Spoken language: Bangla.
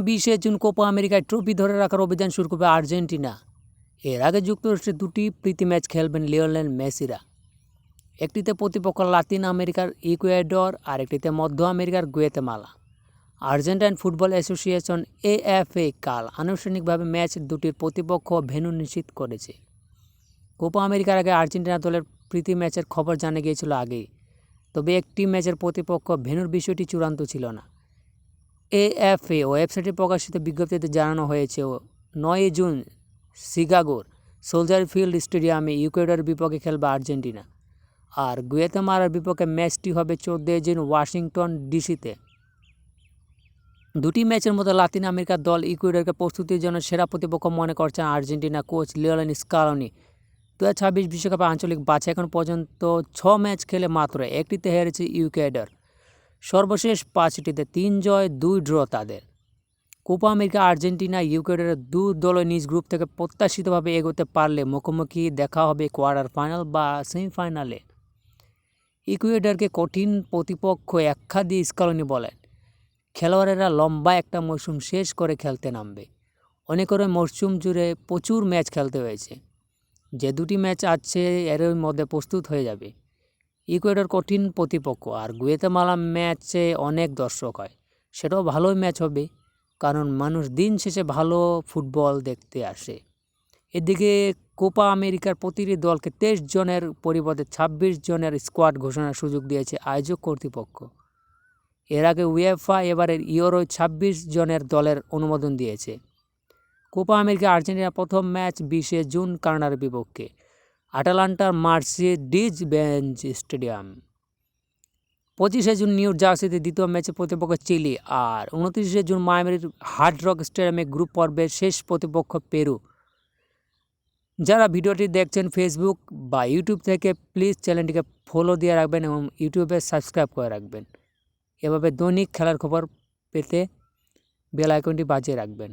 20 জুন কোপা আমেরিকায় ট্রফি ধরে রাখার অভিযান শুরু করবে আর্জেন্টিনা। এর আগে যুক্তরাষ্ট্রে 2টি প্রীতি ম্যাচ খেলবেন লিওনেল মেসিরা। একটিতে প্রতিপক্ষ লাতিন আমেরিকার ইকুয়েডর আর একটিতে মধ্য আমেরিকার Guatemala. Argentine football association AFA কাল আনুষ্ঠানিকভাবে ম্যাচ দুটির প্রতিপক্ষ ভেন্যু নিশ্চিত করেছে। কোপা আমেরিকার আগে আর্জেন্টিনা দলের প্রীতি ম্যাচের খবর জানা গিয়েছিল আগেই, তবে একটি ম্যাচের প্রতিপক্ষ ভেন্যুর বিষয়টি চূড়ান্ত ছিল না। AFA ওয়েবসাইটে প্রকাশিত বিজ্ঞপ্তিতে জানানো হয়েছে 9 জুন শিকাগোর সোলজার ফিল্ড স্টেডিয়ামে ইকুয়েডরের বিপক্ষে খেলবে আর্জেন্টিনা, আর গুয়েতেমালার বিপক্ষে ম্যাচটি হবে 14 জুন ওয়াশিংটন ডিসিতে। দুটি ম্যাচের মতো লাতিন আমেরিকার দল ইকুয়েডরকে প্রস্তুতির জন্য সেরা প্রতিপক্ষ মনে করছেন আর্জেন্টিনা কোচ লিওনেল স্কালোনি। 2026 বিশ্বকাপে আঞ্চলিক বাছাই এখন পর্যন্ত 6 ম্যাচ খেলে মাত্র একটিতে হেরেছে ইকুয়েডর। সর্বশেষ 5টিতে 3 জয় 2 ড্র তাদের। কোপা আমেরিকা আর্জেন্টিনা ইকুয়েডরের দু দলই নিজ গ্রুপ থেকে প্রত্যাশিতভাবে এগোতে পারলে মুখোমুখি দেখা হবে কোয়ার্টার ফাইনাল বা সেমিফাইনালে। ইকুয়েডরকে কঠিন প্রতিপক্ষ আখ্যা দিয়ে স্কালোনি বলেন, খেলোয়াড়েরা লম্বা একটা মৌসুম শেষ করে খেলতে নামবে। অনেকের মৌসুম জুড়ে প্রচুর ম্যাচ খেলতে হয়েছে। যে দুটি ম্যাচ আছে এর মধ্যে প্রস্তুত হয়ে যাবে। ইকুয়েডর কঠিন প্রতিপক্ষ, আর গুয়েতেমালা ম্যাচে অনেক দর্শক হয়, সেটাও ভালোই ম্যাচ হবে, কারণ মানুষ দিন শেষে ভালো ফুটবল দেখতে আসে। এদিকে কোপা আমেরিকার প্রতিটি দলকে 23 জনের পরিবর্তে 26 জনের স্কোয়াড ঘোষণার সুযোগ দিয়েছে আয়োজক কর্তৃপক্ষ। এর আগে উয়েফা এবারের ইউরো 26 জনের দলের অনুমোদন দিয়েছে। কোপা আমেরিকা আর্জেন্টিনার প্রথম ম্যাচ 20 জুন কানাডার বিপক্ষে আটালান্টার Mercedes Benz stadium. 25 June New জার্সিতে দ্বিতীয় ম্যাচে প্রতিপক্ষ চিলি, আর 29 জুন মায়ামির হার্ড রক স্টেডিয়ামে গ্রুপ পর্বের শেষ প্রতিপক্ষ পেরু। যারা ভিডিওটি দেখছেন ফেসবুক বা ইউটিউব থেকে, প্লিজ চ্যানেলটিকে ফলো দিয়ে রাখবেন এবং ইউটিউবে সাবস্ক্রাইব করে রাখবেন। এভাবে দৈনিক খেলার খবর পেতে বেল আইকনটি বাজিয়ে রাখবেন।